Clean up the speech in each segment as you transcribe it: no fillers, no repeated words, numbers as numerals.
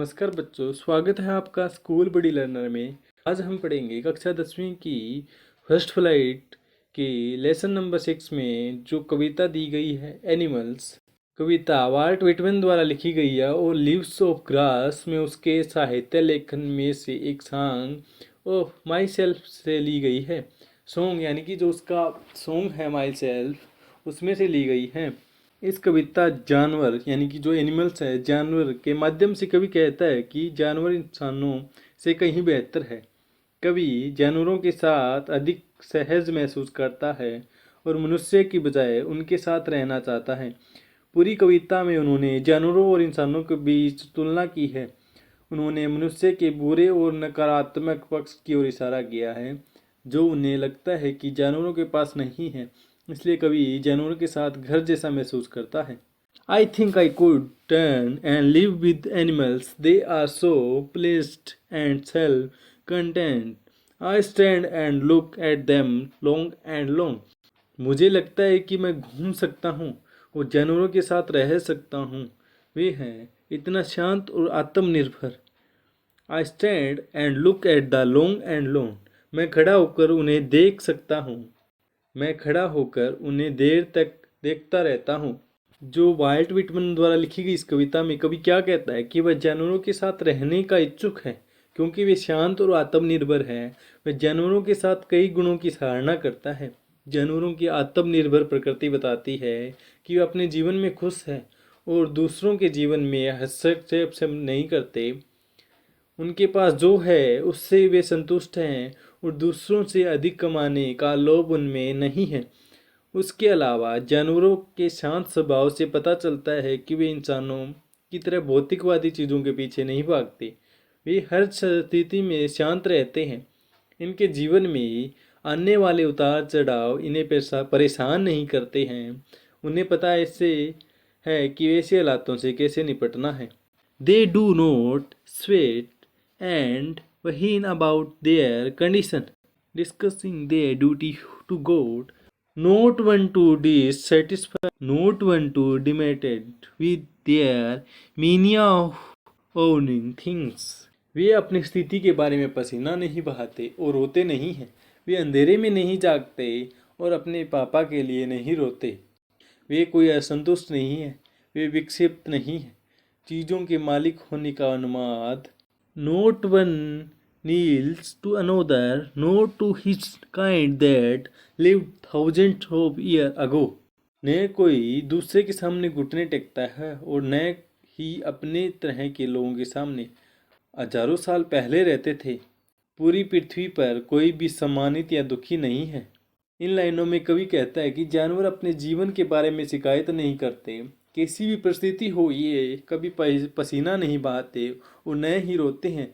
नमस्कार बच्चों, स्वागत है आपका स्कूल बड़ी लर्नर में। आज हम पढ़ेंगे कक्षा 10वीं की फर्स्ट फ्लाइट की लेसन नंबर 6 में जो कविता दी गई है एनिमल्स। कविता वाल्ट व्हिटमैन द्वारा लिखी गई है और लीव्स ऑफ ग्रास में उसके साहित्य लेखन में से एक सॉन्ग ऑफ माई सेल्फ से ली गई है। सॉन्ग यानी कि जो उसका सॉन्ग है माई सेल्फ, उसमें से ली गई है। इस कविता जानवर यानी कि जो एनिमल्स है, जानवर के माध्यम से कवि कहता है कि जानवर इंसानों से कहीं बेहतर है। कवि जानवरों के साथ अधिक सहज महसूस करता है और मनुष्य की बजाय उनके साथ रहना चाहता है। पूरी कविता में उन्होंने जानवरों और इंसानों के बीच तुलना की है। उन्होंने मनुष्य के बुरे और नकारात्मक पक्ष की ओर इशारा किया है जो उन्हें लगता है कि जानवरों के पास नहीं है। इसलिए कवि जानवरों के साथ घर जैसा महसूस करता है। I think I could turn and live with animals, they are so placid and self content. I stand and look at them long and long. मुझे लगता है कि मैं घूम सकता हूँ और जानवरों के साथ रह सकता हूँ। वे हैं इतना शांत और आत्मनिर्भर। आई stand and look at the long and long. मैं खड़ा होकर उन्हें देख सकता हूँ। मैं खड़ा होकर उन्हें देर तक देखता रहता हूँ। जो वाल्ट व्हिटमैन द्वारा लिखी गई इस कविता में कवि क्या कहता है कि वह जानवरों के साथ रहने का इच्छुक है क्योंकि वे शांत और आत्मनिर्भर हैं। वह जानवरों के साथ कई गुणों की सराहना करता है। जानवरों की आत्मनिर्भर प्रकृति बताती है कि वे अपने जीवन में खुश हैं और दूसरों के जीवन में हस्तक्षेप से नहीं करते। उनके पास जो है उससे वे संतुष्ट हैं और दूसरों से अधिक कमाने का लोभ उनमें नहीं है। उसके अलावा जानवरों के शांत स्वभाव से पता चलता है कि वे इंसानों की तरह भौतिकवादी चीज़ों के पीछे नहीं भागते। वे हर स्थिति में शांत रहते हैं। इनके जीवन में आने वाले उतार चढ़ाव इन्हें परेशान नहीं करते हैं। उन्हें पता ऐसे है कि ऐसे हालातों से कैसे निपटना है। They do not sweat and whine about their condition, discussing their duty to God, not one to dissatisfied, not one to demoted with their mania of owning things. वे अपनी स्थिति के बारे में पसीना नहीं बहाते और रोते नहीं हैं। वे अंधेरे में नहीं जागते और अपने पापा के लिए नहीं रोते। वे कोई असंतुष्ट नहीं है। वे विक्षिप्त नहीं है। चीज़ों के मालिक होने का अनुमान Not one kneels to another, nor to his kind that lived thousands of years ago. न कोई दूसरे के सामने घुटने टेकता है और न ही अपने तरह के लोगों के सामने हजारों साल पहले रहते थे। पूरी पृथ्वी पर कोई भी सम्मानित या दुखी नहीं है। इन लाइनों में कवि कहता है कि जानवर अपने जीवन के बारे में शिकायत नहीं करते। कैसी भी परिस्थिति हो, ये कभी पसीना नहीं बहाते और न ही रोते हैं,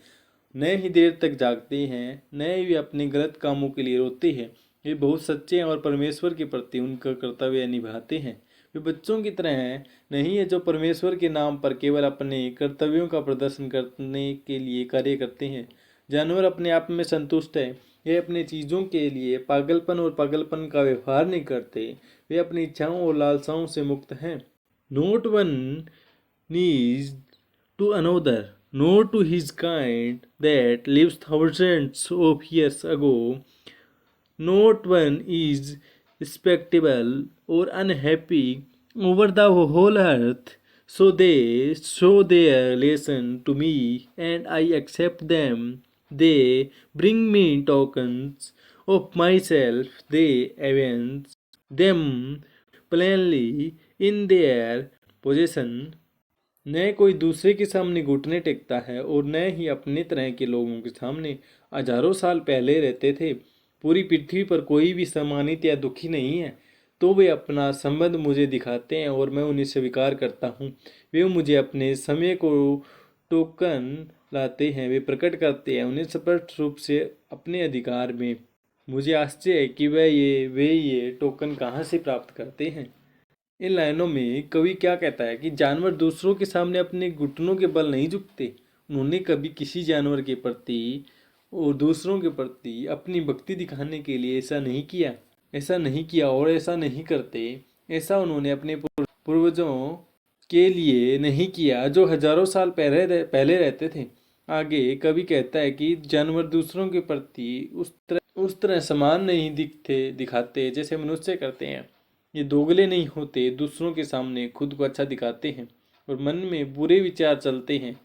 न ही देर तक जागते हैं, न ही वे अपने गलत कामों के लिए रोते हैं। वे बहुत सच्चे हैं और परमेश्वर के प्रति उनका कर्तव्य निभाते हैं। वे बच्चों की तरह नहीं है जो परमेश्वर के नाम पर केवल अपने कर्तव्यों का प्रदर्शन करने के लिए कार्य करते हैं। जानवर अपने आप में संतुष्ट है। वे अपनी चीज़ों के लिए पागलपन का व्यवहार नहीं करते। वे अपनी इच्छाओं और लालसाओं से मुक्त हैं। Not one needs to another, nor to his kind that lives thousands of years ago. Not one is respectable or unhappy over the whole earth. So they show their relation to me, and I accept them. They bring me tokens of myself. They evince them plainly in their possession. न कोई दूसरे के सामने घुटने टेकता है और न ही अपने तरह के लोगों के सामने हजारों साल पहले रहते थे। पूरी पृथ्वी पर कोई भी सम्मानित या दुखी नहीं है। तो वे अपना संबंध मुझे दिखाते हैं और मैं उन्हें स्वीकार करता हूँ। वे मुझे अपने समय को टोकन लाते हैं, वे प्रकट करते हैं उन्हें स्पष्ट रूप से अपने अधिकार में। मुझे आश्चर्य है कि वे ये टोकन कहाँ से प्राप्त करते हैं। इन लाइनों में कवि क्या कहता है कि जानवर दूसरों के सामने अपने घुटनों के बल नहीं झुकते। उन्होंने कभी किसी जानवर के प्रति और दूसरों के प्रति अपनी भक्ति दिखाने के लिए ऐसा नहीं किया और ऐसा नहीं करते। ऐसा उन्होंने अपने पूर्वजों के लिए नहीं किया जो हजारों साल पहले रहते थे। आगे कवि कहता है कि जानवर दूसरों के प्रति उस तरह समान नहीं दिखाते जैसे मनुष्य करते हैं। ये दोगले नहीं होते, दूसरों के सामने खुद को अच्छा दिखाते हैं और मन में बुरे विचार चलते हैं।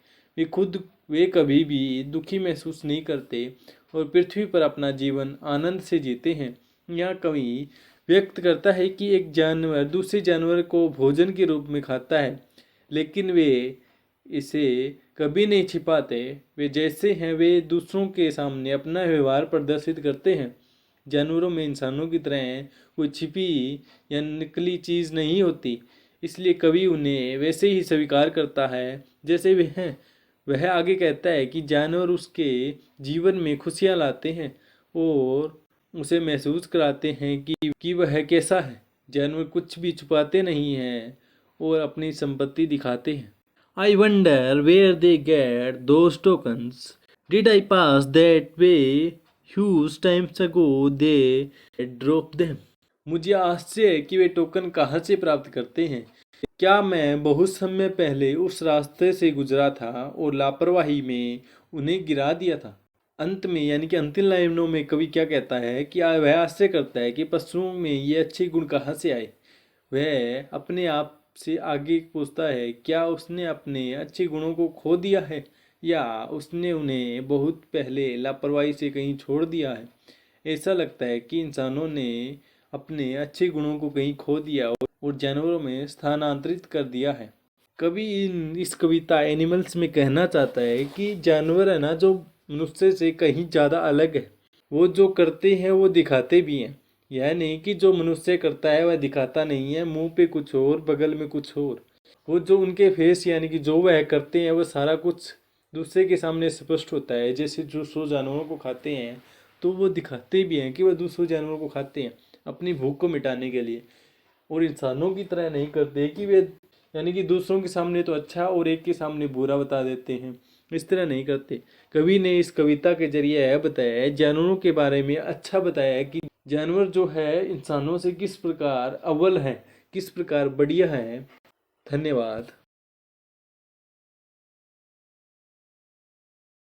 वे कभी भी दुखी महसूस नहीं करते और पृथ्वी पर अपना जीवन आनंद से जीते हैं। यहाँ कवि व्यक्त करता है कि एक जानवर दूसरे जानवर को भोजन के रूप में खाता है, लेकिन वे इसे कभी नहीं छिपाते। वे जैसे हैं वे दूसरों के सामने अपना व्यवहार प्रदर्शित करते हैं। जानवरों में इंसानों की तरह कोई छिपी या नकली चीज़ नहीं होती, इसलिए कवि उन्हें वैसे ही स्वीकार करता है जैसे वे हैं। वह आगे कहता है कि जानवर उसके जीवन में खुशियाँ लाते हैं और उसे महसूस कराते हैं कि वह कैसा है। जानवर कुछ भी छुपाते नहीं हैं और अपनी संपत्ति दिखाते हैं। I wonder where they get those tokens. Did I pass that way huge times ago they drop them? मुझे आश्चर्य है कि वे टोकन कहाँ से प्राप्त करते हैं। क्या मैं बहुत समय पहले उस रास्ते से गुजरा था और लापरवाही में उन्हें गिरा दिया था। अंत में यानी कि अंतिम लाइनों में कवि क्या कहता है कि वह आश्चर्य करता है कि पशुओं में ये अच्छे गुण कहाँ से आए। वह अपने आप से आगे पूछता है, क्या उसने अपने अच्छे गुणों को खो दिया है या उसने उन्हें बहुत पहले लापरवाही से कहीं छोड़ दिया है। ऐसा लगता है कि इंसानों ने अपने अच्छे गुणों को कहीं खो दिया और जानवरों में स्थानांतरित कर दिया है। कवि इस कविता एनिमल्स में कहना चाहता है कि जानवर है ना, जो मनुष्य से कहीं ज़्यादा अलग है। वो जो करते हैं वो दिखाते भी हैं। यह नहीं कि जो मनुष्य करता है वह दिखाता नहीं है, मुंह पे कुछ और बगल में कुछ और। वो जो उनके फेस यानी कि जो वह करते हैं वो सारा कुछ दूसरे के सामने स्पष्ट होता है। जैसे जो 100 जानवरों को खाते हैं तो वो दिखाते भी हैं कि वह दूसरों जानवरों को खाते हैं अपनी भूख को मिटाने के लिए, और इंसानों की तरह नहीं करते कि वे यानी कि दूसरों के सामने तो अच्छा और एक के सामने बुरा बता देते हैं। इस तरह नहीं करते। कवि ने इस कविता के जरिए यह बताया है, जानवरों के बारे में अच्छा बताया है कि जानवर जो है इंसानों से किस प्रकार अव्वल है, किस प्रकार बढ़िया है। धन्यवाद।